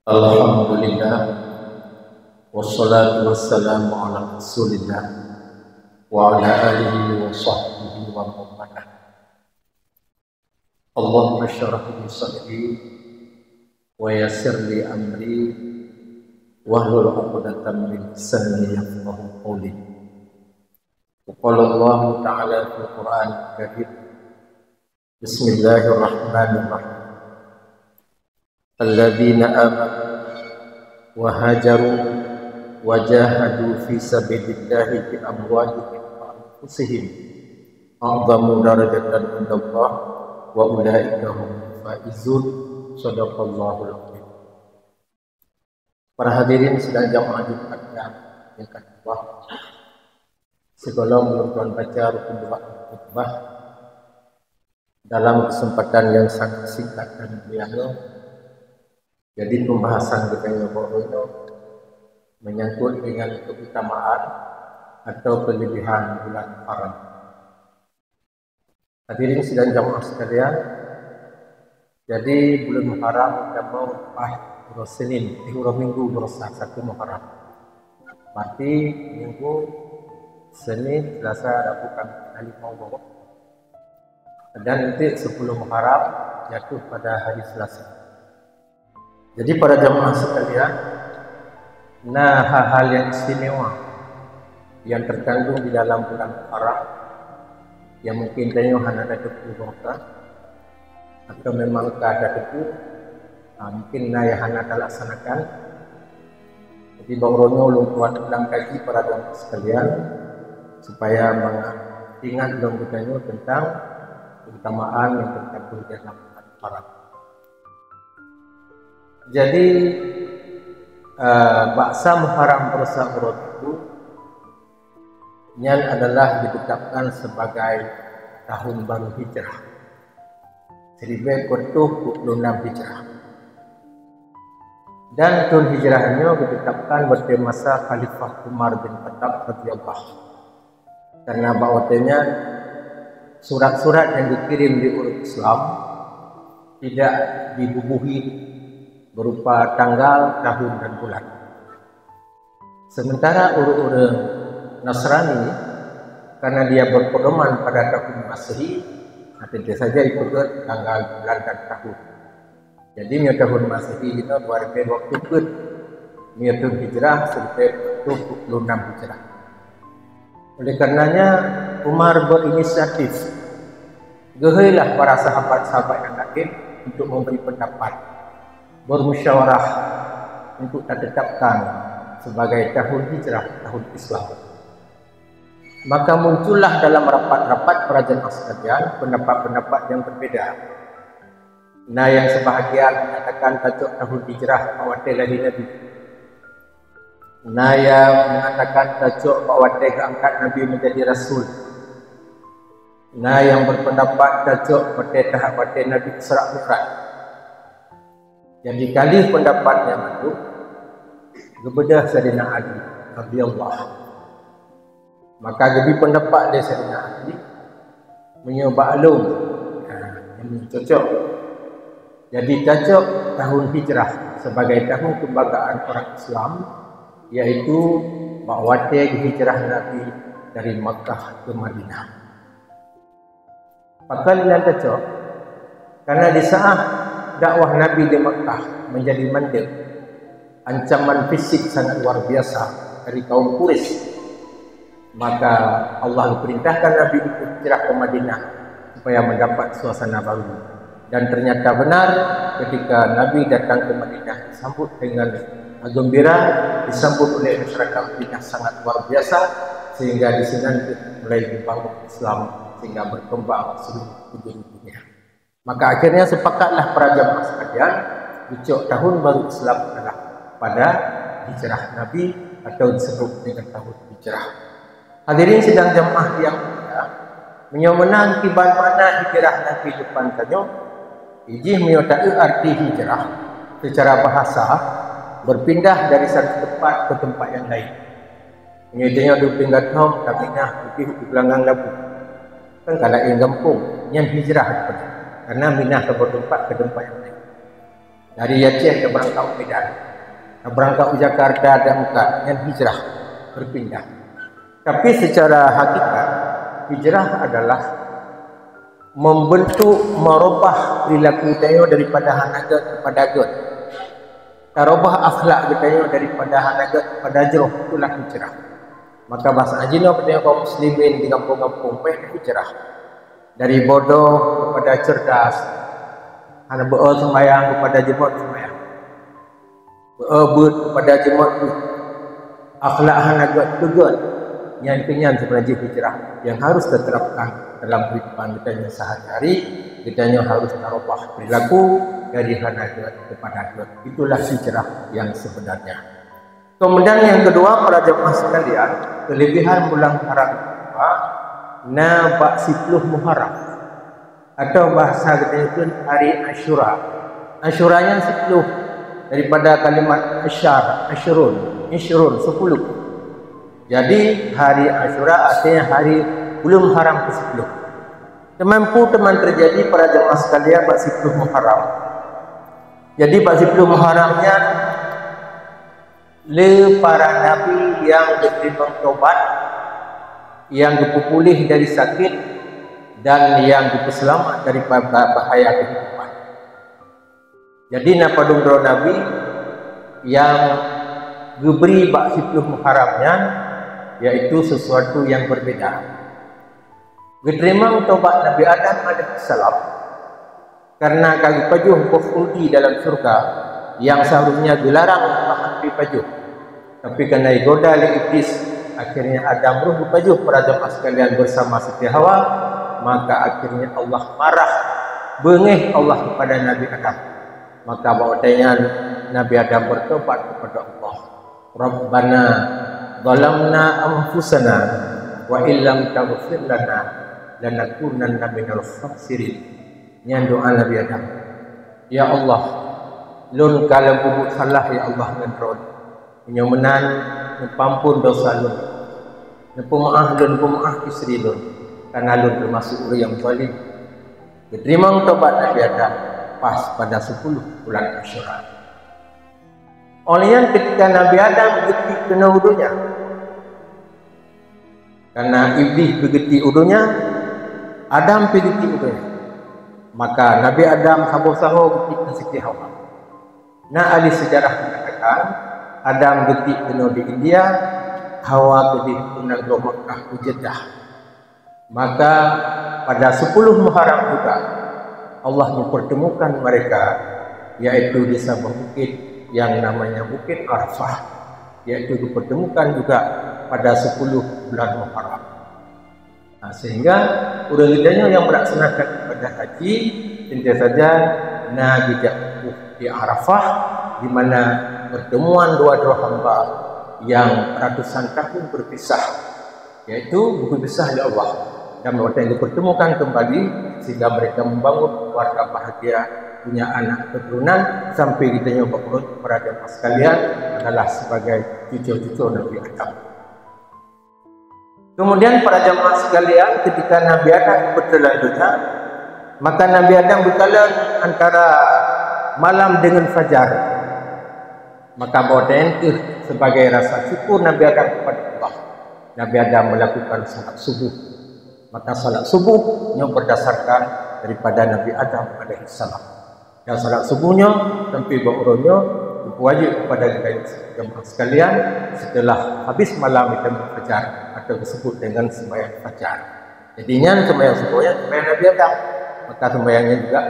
Alhamdulillah wassalatu wassalamu ala Rasulillah wa ala alihi wa sahbihi wa mawalah. Allahumma syrah li sadri wa yassir li amri wahlul 'uqdatam min lisani yafqahu qawli. Wa qala Allah ta'ala fil Qur'an al-Karim. Bismillahirrahmanirrahim. Alladzina amanu wa hajaru wa jahadu fi sabilillahi bi amwalihim wa anfusihim a'zamu darajatan indallah wa ulaika hum faizun. Shadaqallahul azim. Para hadirin sedang jamaah Jumat yang kedua, sebelum tuan baca rukun dua khutbah dalam kesempatan yang sangat singkat dan mulia. Jadi pembahasan kita yang menyangkut dengan keutamaan atau kelebihan bulan Haram. Hadirin sidang jamaah sekalian, jadi bulan Haram kita mau urus Senin, urus Minggu berusaha 1 Muharram. Berarti Minggu, Senin, Selasa, Rabu, Kamis, hari Minggu. Dan nanti 10 Muharram jatuh pada hari Selasa. Jadi para jamaah sekalian, hal-hal yang istimewa yang terkandung di dalam bulan Haram yang mungkin tanya ada tepu bangsa atau memang tak ada tepu, mungkin yang hana laksanakan. Jadi bauronya ulun tuan ulang kaji para jamaah sekalian supaya mengingat dalam bertanya tentang keutamaan yang terkandung di dalam bulan Haram. Jadi Baksa Muharram Bersa'urut itu yang adalah ditetapkan sebagai tahun baru hijrah 1426 hijrah, dan tahun hijrahnya ditetapkan pada masa Khalifah Umar bin Khattab radhiyallahu, karena bahwasanya surat-surat yang dikirim di urut Islam tidak dibubuhi berupa tanggal, tahun dan bulan. Sementara urut-urut Nasrani karena dia berpedoman pada tahun Masehi, tentu saja ikut tanggal, bulan dan tahun. Jadi tahun Masehi kita 2000 waktu ke tahun hijrah 1426 hijrah. Oleh karenanya Umar berinisiatif, gehailah para sahabat-sahabat yang lain untuk memberi pendapat, bermusyawarah untuk ditetapkan sebagai tahun hijrah, tahun Islam. Maka muncullah dalam rapat-rapat para jemaah sekalian pendapat-pendapat yang berbeda. Yang sebahagian mengatakan tajuk tahun hijrah awal dari Nabi. Yang mengatakan tajuk awal angkat Nabi menjadi Rasul. Yang berpendapat tajuk pada tahap Nabi Isra Mi'raj. Yang dikali pendapatnya itu kepada Sayyidina Ali radhiyallahu. Maka jadi pendapat dia Sayyidina Ali menyoba alum yang cocok. Jadi cocok tahun hijrah sebagai tahun kebanggaan orang Islam, yaitu bahwa hijrah Nabi dari Makkah ke Madinah. Maka ini cocok karena di saat dakwah Nabi di Makkah menjadi mandek, ancaman fisik sangat luar biasa dari kaum Quraisy, maka Allah perintahkan Nabi untuk hijrah ke Madinah supaya mendapat suasana baru. Dan ternyata benar, ketika Nabi datang ke Madinah disambut dengan gembira, disambut oleh masyarakat Madinah sangat luar biasa, sehingga di sini mulai dibangun Islam sehingga berkembang seluruh penjuru dunia. Maka akhirnya sepakatlah para jamaah sekalian, ucap tahun baru Islam adalah pada hijrah Nabi atau disebut dengan tahun hijrah. Hadirin sidang jamaah yang mulia, menyomenang tiban mana hijrah Nabi depan tanya, ijih menyatakan arti hijrah secara bahasa berpindah dari satu tempat ke tempat yang lain. Menyatakan dua pindah tahun, tapi lebih di belakang labu. Kan kalau yang kampung, yang hijrah kepada. Karena minah ke tempat yang lain. Dari Aceh ke berangkat Medan, ke berangkat ke Jakarta dan Mekah, yang hijrah berpindah. Tapi secara hakikat hijrah adalah membentuk, merubah perilaku kita daripada hanagat kepada god. Merubah akhlak kita daripada hanagat kepada ajroh, itulah hijrah. Maka bahasa ajino kepada kaum muslimin di kampung-kampung hijrah. Dari bodoh kepada cerdas, hana be'er sembahyang kepada jemaat sembahyang, be'er but kepada jemaat but, akhlak hanagat kegat, yang kenyan sebenarnya hijrah yang harus diterapkan dalam kehidupan kita sehari-hari. Kita harus merubah perilaku dari hanagat kepada god. Itulah hijrah yang sebenarnya. Kemudian yang kedua, para jemaah sekalian, kelebihan bulan haram na bak 10 Muharram atau bahasa kita itu hari Ashura. Ashuranya 10 daripada kalimat asyar, asyrun, 10. Jadi hari Ashura artinya hari belum haram ke-10. Temampu teman terjadi para jemaah sekalian bak 10 Muharram. Jadi bak 10 Muharramnya le para nabi yang diterima taubat, yang dipulih dari sakit, dan yang diselamat daripada bahaya kehidupan. Jadi napadung nabi yang diberi bak 10 Muharramnya, yaitu sesuatu yang berbeda. Diterima taubat Nabi Adam alaihissalam karena kaki pajuh berfungsi dalam surga yang seharusnya dilarang menghadapi pajuh, tapi kerana digoda oleh iblis, akhirnya Adam ruh pajuh para jemaah sekalian bersama Siti Hawa. Maka akhirnya Allah marah, bengih Allah kepada Nabi Adam. Maka bawatannya Nabi Adam bertobat kepada Allah. Rabbana zalamna anfusana wa illam taghfir lana lanakunanna minal khasirin. Yang doa Nabi Adam, ya Allah, lun kalau bubuk salah ya Allah ngendron penyomenan pampun dosa lun, nepemaah lun pemaah istri lun, karena lun termasuk orang yang zalim. Diterima taubat Nabi Adam pas pada 10 bulan Ashura. Olehnya ketika Nabi Adam begeti kena udunya, karena iblis begeti udunya, Adam begeti udunya, maka Nabi Adam sabar-sabar begeti Siti Hawa. Nah, ahli sejarah mengatakan Adam begeti kena di India, Hawa begeti kena di Makkah ke Jeddah. Maka pada 10 Muharram juga Allah mempertemukan mereka, yaitu di sebuah bukit yang namanya Bukit Arafah, yaitu dipertemukan juga pada 10 bulan Muharram. Nah, sehingga orang lidahnya yang melaksanakan ibadah haji tentu saja Nabi jatuh di Arafah, di mana pertemuan dua-dua hamba yang ratusan tahun berpisah, yaitu berpisah oleh Allah, dan waktu yang dipertemukan kembali sehingga mereka membangun keluarga bahagia, punya anak keturunan, sampai kita nyoba perut para jemaah sekalian adalah sebagai cucu-cucu Nabi Adam. Kemudian para jemaah sekalian, ketika Nabi Adam bertelan dunia, maka Nabi Adam bertelan antara malam dengan fajar. Maka bawadan itu sebagai rasa syukur Nabi Adam kepada Allah, Nabi Adam melakukan salat subuh. Maka salat subuhnya berdasarkan daripada Nabi Adam alaihissalam. Dan salat subuhnya sampai berurunya wajib kepada jemaah sekalian setelah habis malam kita fajar, atau disebut dengan sembahyang fajar. Jadinya sembahyang subuhnya sembahyang Nabi Adam, maka sembahyangnya juga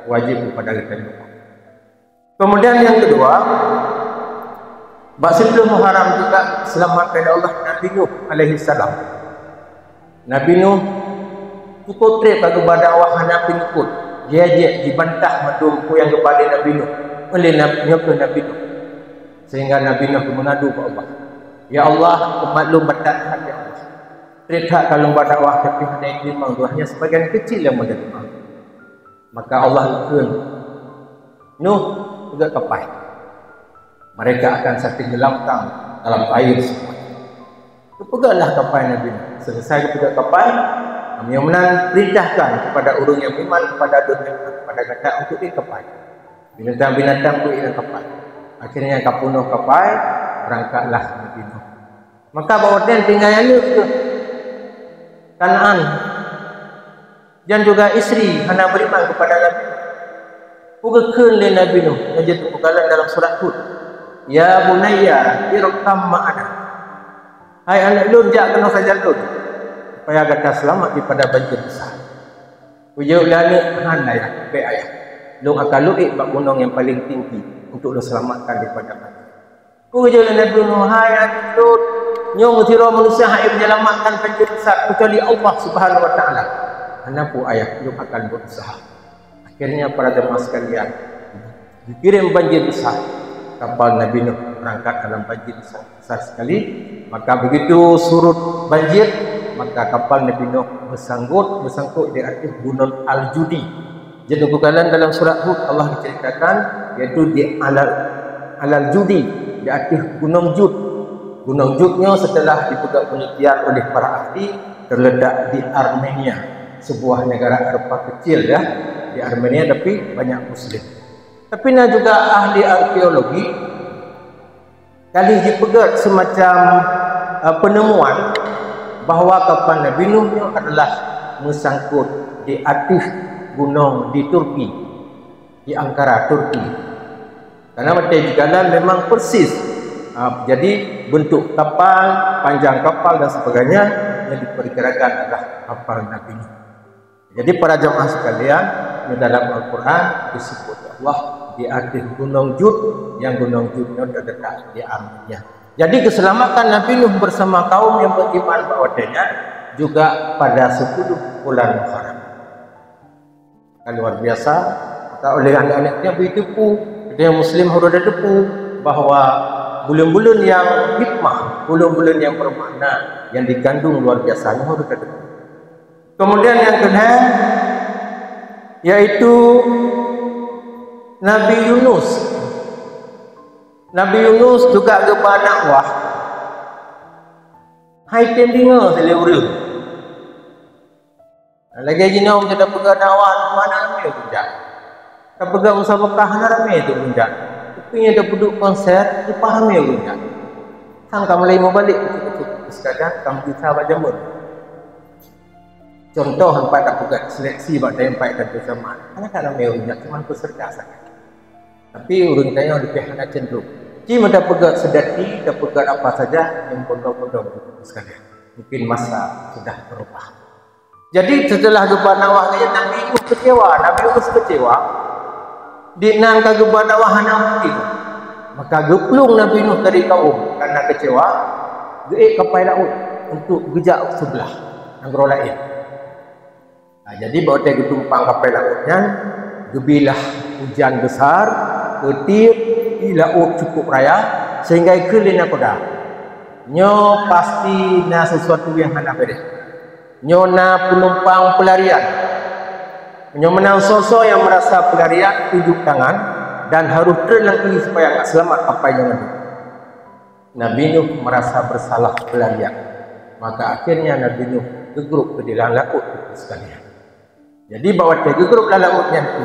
wajib kepada kita juga. Kemudian yang kedua, bak 10 Muharram juga selamatkan Allah Nabi Nuh alaihissalam. Nabi Nuh ikut trip kepada awak Nabi ikut. Dia dibantah madumku yang kepada Nabi Nuh oleh Nabi Nuh. Sehingga Nabi Nuh mengadu kepada Allah, ya Allah, maklum batat hati Allah. Tidak kalau berdakwah tapi hanya memang doanya sebagian kecil yang menerima. Maka Allah ikut Nuh juga kapai. Mereka akan saling gelapkan dalam air semua. Kepegaklah kapai Nabi Nuh. Selesai kepegak kapai, yang perintahkan kepada orang yang beriman kepada dunia, kepada kata untuk dikapai. Binatang-binatang tu ia kapal. Akhirnya kapunuh kapal, berangkatlah Nabi Nuh. Maka bawa dia tinggal yang ke Kanaan. Dan juga isteri hana beriman kepada Nabi Nuh. Pugakeun le Nabi Nuh. Yang jatuh perkalaan dalam surat Hud. Ya bunayya irkam ma'ana. Hai anak lun, jak kena saja lun. Supaya kata selamat daripada banjir besar. Ujuk lani handai pe ayah. Lu akan luik bak gunung yang paling tinggi untuk lu selamatkan daripada banjir. Ujuk Nabi Nuh, hai anak lun, nyong tiro manusia hai menyelamatkan banjir besar kecuali Allah Subhanahu wa taala. Anapu ayah lu akan berusaha. Akhirnya para jemaah sekalian, dikirim banjir besar. Kapal Nabi Nuh berangkat dalam banjir besar sekali. Maka begitu surut banjir, maka kapal Nabi Nuh bersangkut di atas gunung Al-Judi. Jadi bukalan dalam surat Hud Allah diceritakan yaitu di Al-Judi, di atas gunung Jud. Gunung Judnya setelah dipegang penelitian oleh para ahli terletak di Armenia, sebuah negara Eropa kecil ya, di Armenia tapi banyak Muslim. Tapi juga ahli arkeologi kali dipegat semacam penemuan bahawa kapal Nabi Nuh adalah bersangkut di atas gunung di Turki, di Ankara, Turki. Karena macam jalan memang persis. Jadi bentuk kapal, panjang kapal dan sebagainya yang diperkirakan adalah kapal Nabi Nuh. Jadi para jemaah sekalian, di dalam Al-Quran disebut Allah di atas gunung Jud, yang gunung Judnya terletak di Armenia. Jadi keselamatan Nabi Nuh bersama kaum yang beriman bawadanya juga pada 10 bulan Muharram. Luar biasa. Maka oleh anak-anaknya beritipu, dia Muslim harus ada depu bahawa bulan-bulan yang hikmah, bulan-bulan yang bermakna, yang dikandung luar biasanya harus ada depu. Kemudian yang kedua yaitu Nabi Yunus. Nabi Yunus juga gebar dakwah. Hai tendinga selewur. Lagi jina kita pegang dakwah mana ramai punjak. Kita pegang musabaqah mana ramai tu punjak. Tapi yang dah duduk konser dipahami punjak. Hang kamu lagi mau balik sekadar kamu bisa baca jamur. Contoh hampa tak pegang seleksi pada empat dan bersama. Karena tak ramai punjak cuma peserta saja. Tapi urun kaya lebih hana cenderung. Jika dah pegang sedati, dah pegang apa saja yang pondok-pondok sekalian. Mungkin masa sudah berubah. Jadi setelah gebar dakwah Nabi Yunus kecewa, Nabi Yunus kecewa. Dinan ka gebar dakwah Nabi. Maka geplung Nabi Nuh dari kaum karena kecewa, geik kapal laut untuk gejak sebelah negara lain. Jadi bawa dia tumpang kapal lautnya, gebilah hujan besar, petir, di laut cukup raya sehingga ikelin aku dah. Nyo pasti na sesuatu yang hendak beres. Nyona penumpang pelarian. Menang sosok yang merasa pelarian tunjuk tangan dan harus terlengkapi supaya tak selamat kapalnya Nabi. Nabi Nuh merasa bersalah pelarian. Maka akhirnya Nabi Nuh gegrup ke dalam laut itu sekalian. Jadi bawa dia gegrup dalam lautnya itu.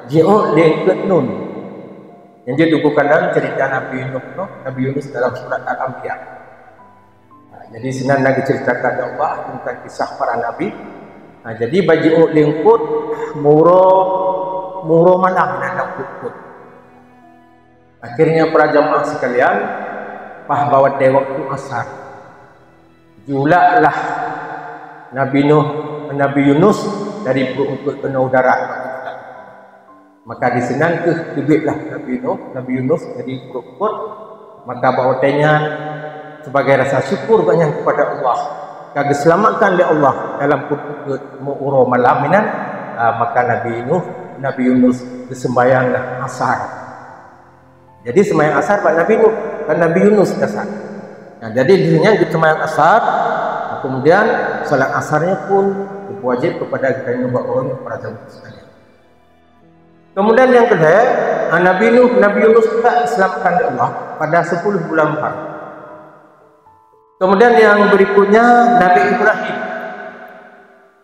Dia lengket nun. Yang dia dukukan dalam cerita Nabi Nuh, Nabi Yunus dalam surat Al-Anbiya. Jadi senang lagi ceritakan Allah tentang kisah para nabi. Jadi bagi lingkut muro malam nak lingkut. Akhirnya para jemaah sekalian, bahawa waktu asar. Julaklah Nabi Yunus dari perut kena udara. Maka disenang ke tibitlah Nabi Yunus dari perut. Maka bawa tanya sebagai rasa syukur banyak kepada Allah, kagak selamatkan oleh Allah dalam mu'uro malam ini. Maka Nabi Yunus sembahyanglah asar. Jadi sembahyang asar pada Nabi Nuh dan Nabi Yunus asar. Jadi dirinya sembahyang asar, kemudian salat asarnya pun wajib kepada kita nyembah orang para jemaah sekalian. Kemudian yang kedua, Nabi Yunus juga diselamatkan oleh Allah pada 10 bulan Muharram. Kemudian yang berikutnya Nabi Ibrahim.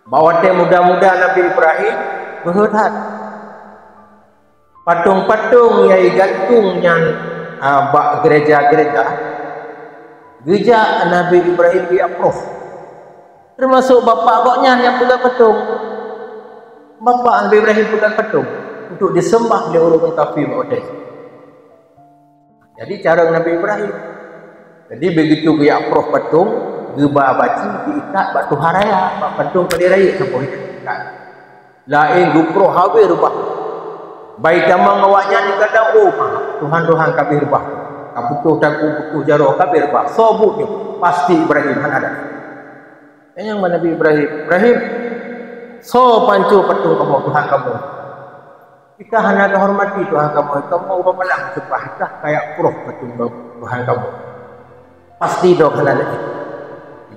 Bawa dia muda-muda Nabi Ibrahim berhutang. patung-patung yang gantungnya bak gereja-gereja, gereja Nabi Ibrahim di-approve. Termasuk bapa agaknya yang pegang patung. Bapa Nabi Ibrahim pegang patung untuk disembah oleh orang kafir Quraisy. Jadi cara Nabi Ibrahim. Jadi begitu dia approve patung, geba baci diikat batu haraya, patung pada raya sampai ikat. Lain gupro habis rubah. Baik damang awaknya ni kata Tuhan kami rubah. Kaputuh putuh jaro kami rubah. Sobutnya pasti Ibrahim ada. Yang mana Nabi Ibrahim so pancu patung kamu Tuhan kamu. Jika hanya kehormati Tuhan kamu berapa malam sebah kayak prof patung Tuhan kamu. Pasti doa kena lagi.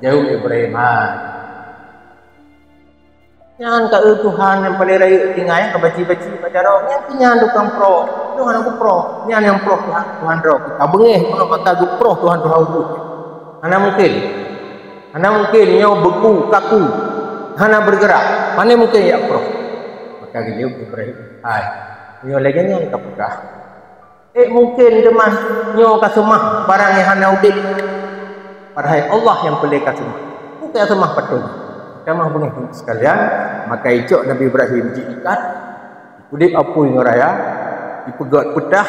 Jauh Ibrahim. Yang ke Tuhan yang paling raya tinggal yang kebaci-baci pacara yang punya tukang pro. Tuhan aku pro. Yang pro Tuhan pro. Kita bengih kalau maka aku pro Tuhan aku. Mana mungkin nyo beku kaku. Hana bergerak. Mana mungkin ya pro. Maka dia Ibrahim. Nyo lagi yang kapukah. Mungkin teman nyo kasumah barang yang hana udik. Padahal Allah yang boleh kasumah. Bukan kasumah patung. Kamah bunyi sekalian, maka icok Nabi Ibrahim diikat, dipudip apui ngoraya, dipegat pedah,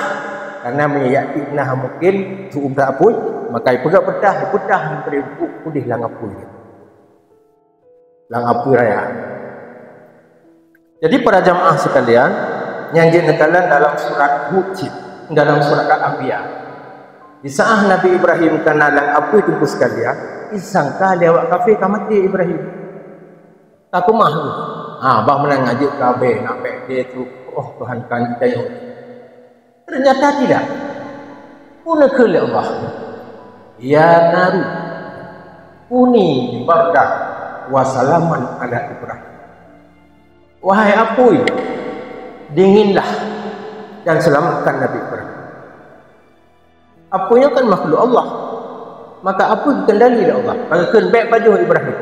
karena menyayati nah mungkin suum tak apui, maka dipegat pedah, diberi pudih lang apui. Lang apui raya. Jadi para jamaah sekalian, yang dinekalan dalam surat Hud, dalam surat Al-Anbiya. Di saat Nabi Ibrahim kena lang apui tunggu sekalian, isangkah dia awak kafir mati Ibrahim. Aku mah bah menang ngajak kabeh nak dia tu Tuhan kan kita yang ternyata tidak puna ke Allah ya naru kuni bardah wa salaman ala Ibrahim wahai apui dinginlah dan selamatkan Nabi Ibrahim. Apunya kan makhluk Allah, maka apui kendali Allah, maka baik baju Ibrahim.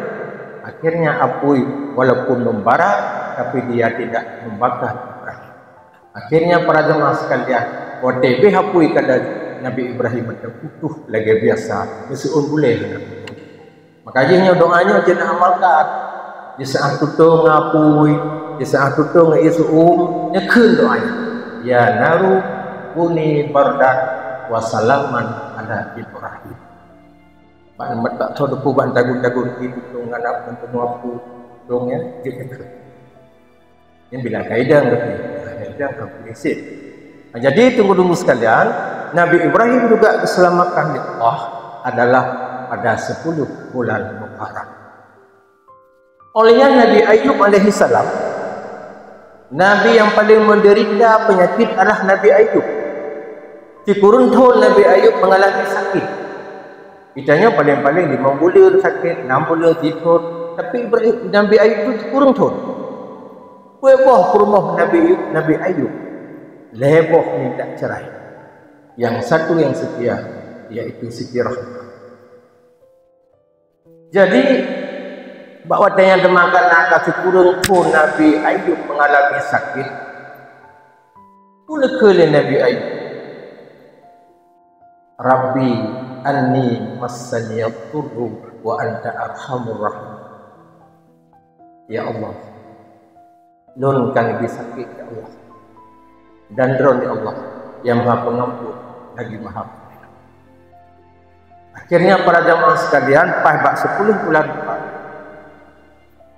Akhirnya apui walaupun membara tapi dia tidak membakar Ibrahim. Akhirnya para jemaah sekalian, OTB apui kada Nabi Ibrahim utuh lagi biasa, mesuun boleh. Maka jadinya doanya jangan amalkan. Di saat tutung ngapui, di saat tutung ngisuum, nyekeun doanya. Ya naru kuni bardak wasalaman ala Ibrahim. Pak nak tak tahu depu bantagun-tagun itu dong anak untuk mampu dongnya gitu. Yang bila kaidah berarti. Jadi tunggu sekalian, Nabi Ibrahim juga diselamatkan oleh Allah adalah pada 10 bulan Muharram. Olehnya Nabi Ayub alaihi salam, Nabi yang paling menderita penyakit adalah Nabi Ayub. Di kurun tahun Nabi Ayub mengalami sakit. Kitanya paling-paling 5 bulan sakit, 6 bulan tidur. Tapi Nabi Ayub itu kurang tahun. Weboh kurumah Nabi Ayub. Leboh minta cerai. Yang satu yang setia, yaitu Siti Rahmah. Jadi, bahawa yang demakan nak kurang pun Nabi Ayub mengalami sakit. Pula kele Nabi Ayub. Rabbi anni massani yadurru wa anta arhamur rahim. Ya Allah, nun kan sakit ya Allah, dan dron ya Allah yang maha pengampun lagi maha penyayang. Akhirnya para jamaah sekalian, pas 10 bulan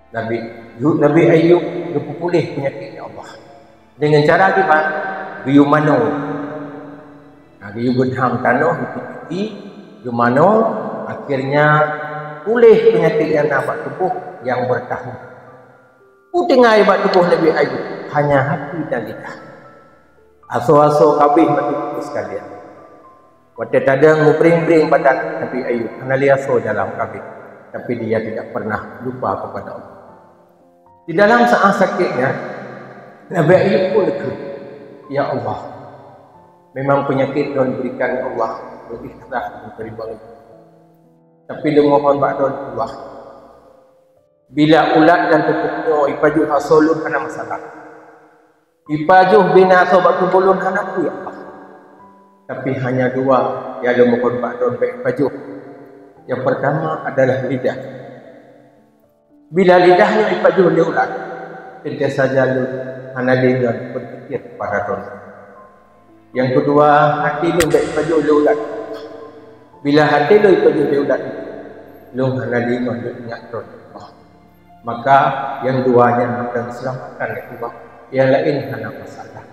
Nabi Ayub pulih penyakitnya Allah dengan cara gimana? Guyumano. Dia berham tanah di mana akhirnya pulih penyakit yang nampak tubuh yang bertahun. Putingai bak tubuh Nabi Ayub hanya hati dan lidah. Aso-aso kabih mati sekalian. Waktu tadi ngubring-bring badan Nabi Ayub analiaso dalam kabih, tapi dia tidak pernah lupa kepada Allah. Di dalam saat sakitnya Nabi Ayub pun lega. Ya Allah, memang penyakit yang diberikan Allah berikhlas memberi bangun. Tapi dia mohon pada Allah. Bila ulat dan pupuknya ipaju hasolun kena masalah. Ipajuh bina sobat kubulun anakku ya Allah. Tapi hanya dua yang lumukun ba'dun baik pajuh. Yang pertama adalah lidah. Bila lidahnya ipajuh liulat, tidak saja lu hanalingan berpikir pada dosa. Yang kedua, hati lu baik pajuh liulat. Bila hati lu ipajuh liulat, lu hanalingan lu ingat dosa. Maka yang duanya akan diselamatkan oleh Allah. Yang lain hanya masalah.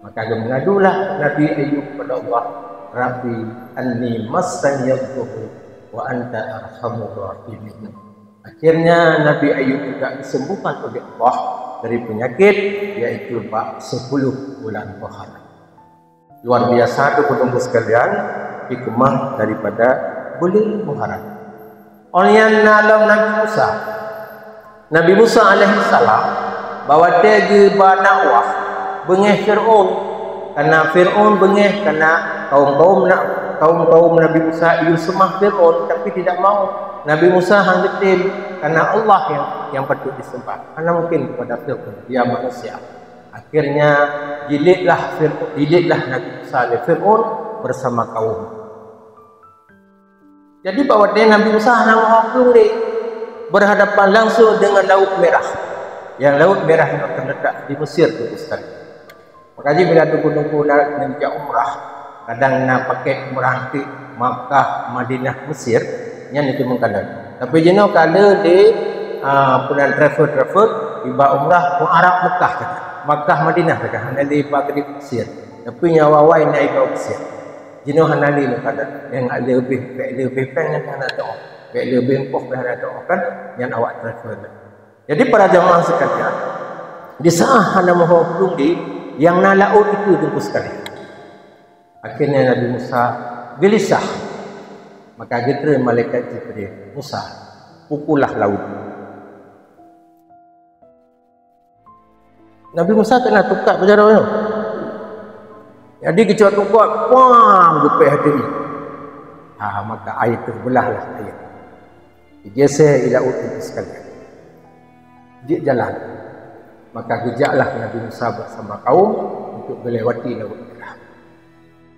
Maka dia mengadulah Nabi Ayub kepada Allah, Rabbi anni massani yadhurru wa anta arhamur rahimin. Akhirnya Nabi Ayub juga disembuhkan oleh Allah dari penyakit, yaitu 10 bulan puasa. Luar biasa itu penunggu sekalian, hikmah daripada bulan Muharram. Orang yang nalam Nabi Musa alaihissalam bahawa dia berdakwah bengih Fir'aun, karena Fir'aun bengih karena kaum Nabi Musa ia semah Fir'aun tapi tidak mau. Nabi Musa hang getim karena Allah yang patut disembah, karena mungkin kepada Fir'aun dia manusia. Akhirnya jilidlah Nabi Musa oleh Fir'aun bersama kaum. Jadi bahawa dia Nabi Musa hang berhadapan langsung dengan Laut Merah. Yang Laut Merah itu terletak di Mesir itu sekali. Makanya bila tunggu-tunggu nak umrah, kadang nak pakai umrah nanti Makkah, Madinah, Mesir, yang itu mengkalan. Tapi jenuh kalau di punan travel tiba umrah ke Arab Mekah kata. Makkah, Madinah kata. Hanya di pakai di Mesir. Tapi nyawa wai naik ke Mesir. Jenuh hanali kata. Yang ada lebih peng yang ada doa. Lebih empuk yang ada doa kan yang awak travel. Jadi para jamaah sekalian, di saat hana mahu pelunggi yang nalaut itu tunggu sekali. Akhirnya Nabi Musa gelisah. Maka getar malaikat Jibril, Musa, pukullah laut. Nabi Musa kena tukar berjalan itu. Jadi kecuali tukar, pam, dupai hati ini. Maka air terbelahlah air. Digeser laut itu sekalian. Dia jalan, maka gejaklah Nabi Musa bersama kaum untuk melewati Laut Merah.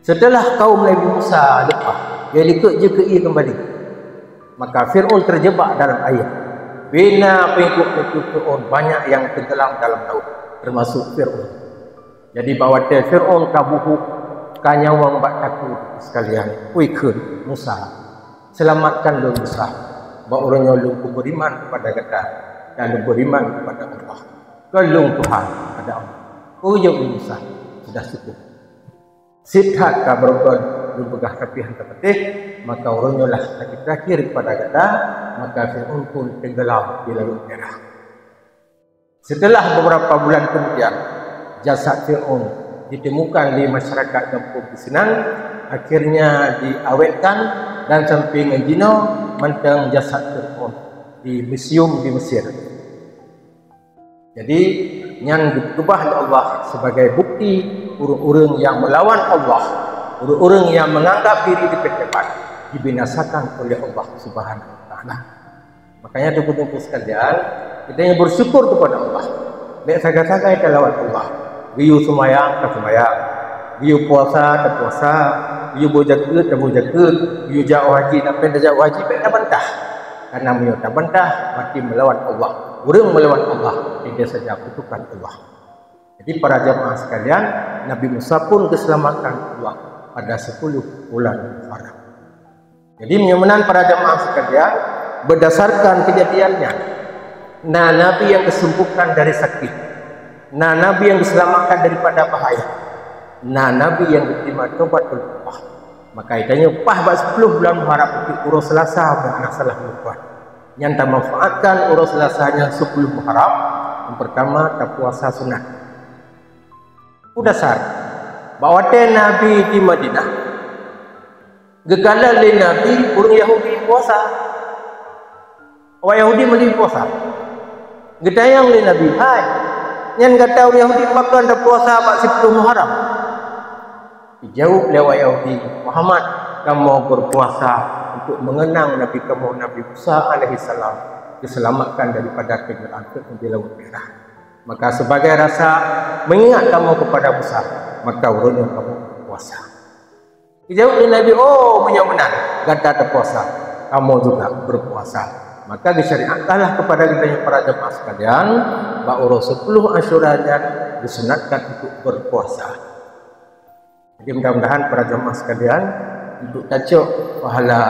Setelah kaum Nabi Musa lepas, dia ikut je ke ia kembali. Maka Fir'aun terjebak dalam air. Bina pengikut Fir'aun banyak yang tenggelam dalam laut, termasuk Fir'aun. Jadi bahawa Fir'aun kabuhuk kanyawang bak takut sekalian. Kuikun Musa, selamatkan lu Musa. Bahawa orangnya lu beriman kepada kata dan beriman kepada Allah. Kelung Tuhan pada Allah. Ujung Musa sudah cukup. Sidhat kabarokon berbegah rapihan terpetih, maka orangnya lah terakhir kepada kata, maka Fir'aun pun tenggelam di Laut Merah. Setelah beberapa bulan kemudian, jasad Fir'aun ditemukan di masyarakat kampung Senang, akhirnya diawetkan dan sampai ngejino mentang jasad Fir'aun di museum di Mesir. Jadi yang diubah oleh Allah sebagai bukti orang-orang yang melawan Allah, orang-orang yang menganggap diri hebat, dibinasakan oleh Allah Subhanahu wa taala. Makanya tunggu-tunggu sekalian, kita yang bersyukur kepada Allah. Nek saga-saga kita lawan Allah. Biu semayang, tak semayang. Biu puasa, tak puasa. Biu berjaga, tak berjaga. Biu jauh haji, tak pendah jauh haji, tak bantah. Karena beliau tak bantah, mati melawan Allah. Orang melawan Allah, tidak saja kutukan Allah. Jadi para jamaah sekalian, Nabi Musa pun diselamatkan Allah pada 10 bulan Muharram. Jadi menyamanan para jamaah sekalian, berdasarkan kejadiannya, Nabi yang disembuhkan dari sakit, Nabi yang diselamatkan daripada bahaya, Nabi yang diterima tobat oleh Allah. Maka itanya pah 10 bulan Muharram itu urus Selasa dan anak salah lupa. Yang tak manfaatkan urus Selasanya 10 Muharram. Yang pertama tak puasa sunat. Dasar bahawa Nabi di Madinah gegala le Nabi orang Yahudi puasa. Orang Yahudi mesti puasa. Gedayang le Nabi, hai. Yang kata orang Yahudi makan tak puasa 10 Muharram. Jauh lewat Yahudi, Muhammad, kamu berpuasa untuk mengenang Nabi kamu, Nabi Musa alaihissalam, diselamatkan daripada tenggelam di Laut Merah. Maka sebagai rasa mengingat kamu kepada Musa, maka urutnya kamu puasa. Dijawab oleh Nabi, oh yang benar, gada terpuasa, kamu juga berpuasa. Maka disyariatkanlah kepada kita para jemaah sekalian, bahwa 10 Asyura dan disunatkan untuk berpuasa. Jadi mudah-mudahan para jemaah sekalian untuk tajuk pahala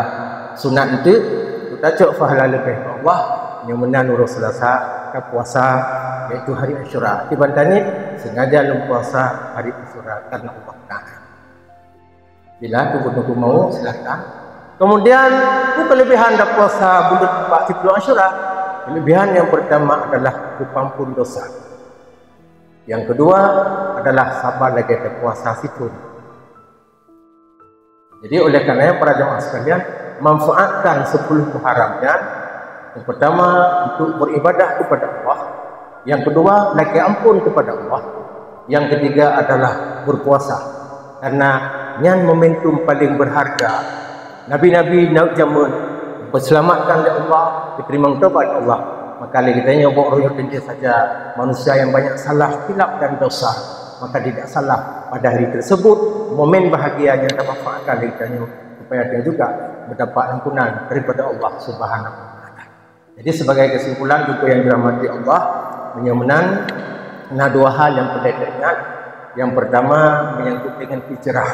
sunat itu, untuk tajuk pahala lebih Allah yang benar urus selasa puasa yaitu hari Asyura. Di Bantani sengaja puasa hari Asyura karena Allah Taala. Bila tunggu-tunggu mau silakan. Kemudian kelebihan dari puasa bulan 40 Asyura. Kelebihan yang pertama adalah ampun dosa. Yang kedua adalah sabar lagi puasa situn. Jadi oleh karenanya para jemaah sekalian manfaatkan 10 Muharramnya. Yang pertama untuk beribadah kepada Allah. Yang kedua lagi ampun kepada Allah. Yang ketiga adalah berpuasa. Karena yang momentum paling berharga. Nabi-nabi nak jamun berselamatkan oleh Allah, diterima taubat Allah. Maka kita nyobok royo tentu saja manusia yang banyak salah, silap dan dosa. Maka tidak salah pada hari tersebut momen bahagia yang termanfaatkan kita supaya dia juga mendapat ampunan daripada Allah Subhanahu wa taala. Jadi sebagai kesimpulan buku yang dirahmati Allah menyamakan dua hal yang perlu diingat. Yang pertama menyangkut dengan hijrah.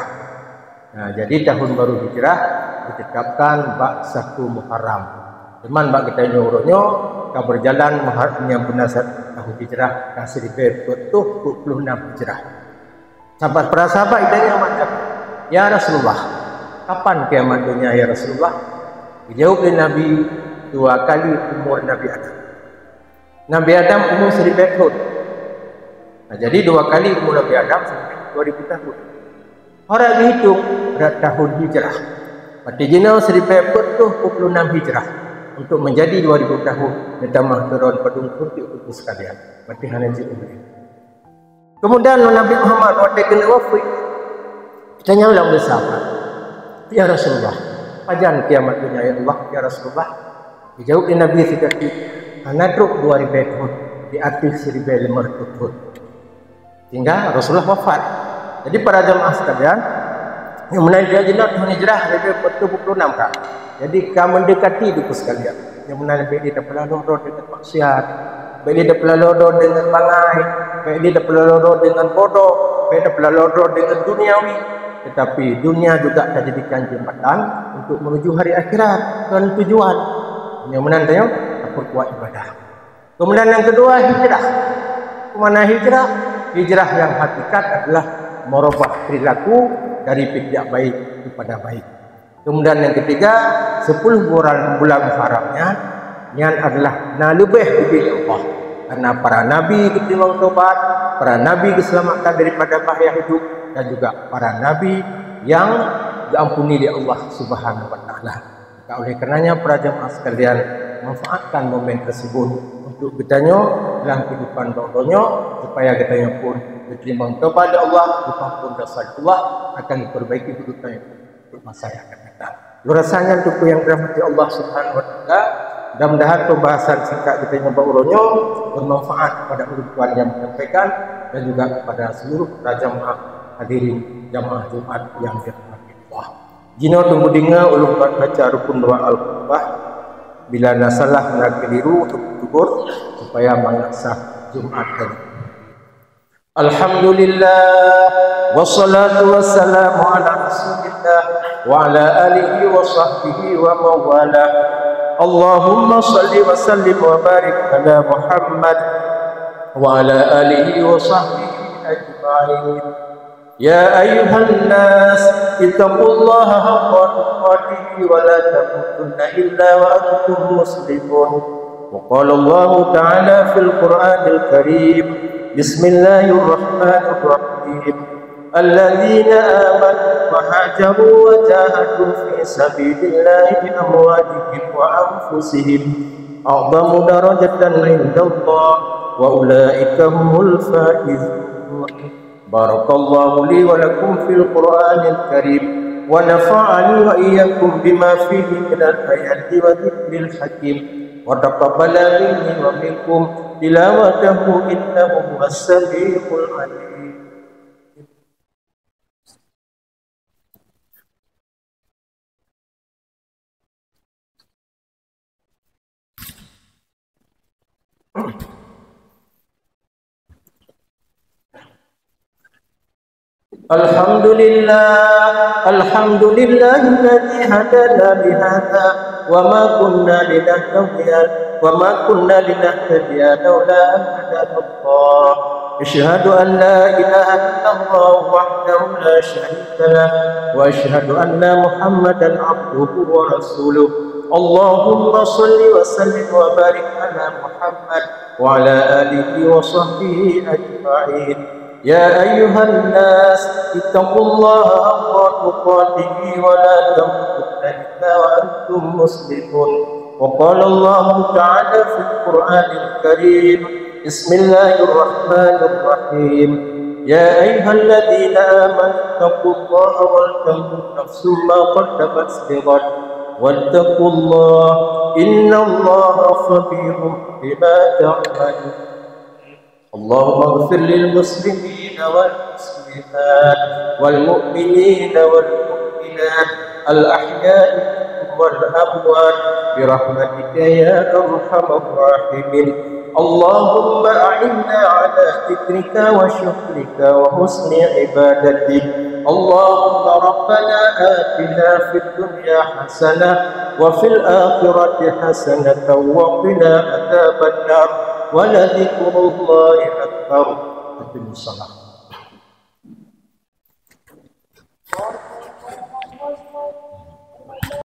Nah, jadi tahun baru hijrah ditetapkan bak 1 Muharram. Teman bak kita nyuruhnya kau berjalan yang benar tahun hijrah kasih dibe betul 26 hijrah. Sahabat para sahabat idanya macam, ya Rasulullah, kapan kiamat dunia ya Rasulullah? Dijawab oleh Nabi 2 kali umur Nabi Adam. Nabi Adam umur 1000 tahun. Nah, jadi 2 kali umur Nabi Adam sampai 2000 tahun. Orang dihitung berat tahun hijrah. Berarti jenau 1026 hijrah untuk menjadi 2000 tahun ditambah turun padung putih untuk sekalian. Berarti hanya umur. Kemudian Nabi Muhammad waktu kena wafat, tanya ulang bersahabat, ya Rasulullah, kapan kiamat dunia ya Allah ya Rasulullah? Dijawab oleh Nabi seperti anadruk 2000 tahun di atas 1500 tahun. Hingga Rasulullah wafat. Jadi para jemaah sekalian yang menaikkan jenazah tahun hijrah lebih 46 kan. Jadi kamu mendekati itu sekalian. Yang menaikkan dia dapat lalu dengan maksiat, baik dia dapat lalu dengan bangai, baik dia dapat lalu dengan bodoh, baik dapat lalu dengan duniawi. Tetapi dunia juga akan jadikan jembatan untuk menuju hari akhirat dan tujuan. Yang menaikkan perkuat ibadah. Kemudian yang kedua hijrah. Kemana hijrah? Hijrah yang hakikat adalah merubah perilaku dari tidak baik kepada baik. Kemudian yang ketiga, 10 bulan Muharramnya yang adalah lebih Allah. Karena para nabi diterima taubat, para nabi diselamatkan daripada bahaya hidup dan juga para nabi yang diampuni oleh Allah Subhanahu wa taala. Maka oleh karenanya para jemaah sekalian manfaatkan momen tersebut untuk bertanya dalam kehidupan doanya supaya kita pun diterima taubat Allah, diampun dosa Allah akan diperbaiki kehidupan masa yang akan datang. Rasanya untuk yang dirahmati Allah Subhanahu wa taala, mudah-mudahan pembahasan singkat kita yang barunya bermanfaat kepada kehidupan yang menyampaikan dan juga kepada seluruh para jemaah hadirin jemaah Jumat yang dirahmati Allah. Jino tunggu dengar ulun baca rukun doa al-Fatihah. Bila nasalah nak keliru untuk tugur supaya mengasah Jumat tadi. Alhamdulillah wassalatu wassalamu ala Rasulillah wa ala alihi wa sahbihi wa mawala. Allahumma salli wa sallim wa barik ala Muhammad wa ala alihi wa sahbihi ajma'in. Ya ayyuhan nas ittaqullaha haqqa tuqatih wa la tamutunna illa wa antum muslimun. Wa qala Allah ta'ala fil Qur'anil Karim, Bismillahirrahmanirrahim. Alladzina amanu wa hajaru wa jahadu fi sabilillahi bi amwalihim wa anfusihim a'zamu darajatan 'indallah wa ulaika humul faizun. Barakallahu li wa lakum fil Qur'anil Karim wa nafa'ani wa iyyakum bima fihi minal ayati wa dzikril hakim. wa taqabbala minni wa minkum tilawatahu innahu was-sami'ul 'alim. Alhamdulillah alladzi hadana lihadza wa ma kunna linahtadiya laula an hadana Allah. Asyhadu an la ilaha illallah wahdahu la syarika lah wa asyhadu anna Muhammadan abduhu wa rasuluh. Allahumma shalli wa sallim wa barik ala Muhammad wa ala alihi wa sahbihi ajma'in. يا أيها الناس اتقوا الله حق تقاته ولا تموتن إلا وأنتم مسلمون. وقال الله تعالى في القرآن الكريم بسم الله الرحمن الرحيم يا أيها الذين آمنوا اتقوا الله ولتنظر نفس ما قدمت لغد واتقوا الله إن الله خبير بما تعملون. اللهم اغفر للمسلمين والمسلمات والمؤمنين والمؤمنات الأحياء والأموات برحمتك يا أرحم الراحمين. اللهم أعنا على ذكرك وشكرك وحسن عبادتك. اللهم ربنا آتنا في الدنيا حسنة وفي الآخرة حسنة وقنا عذاب النار ولذكر الله أكبر.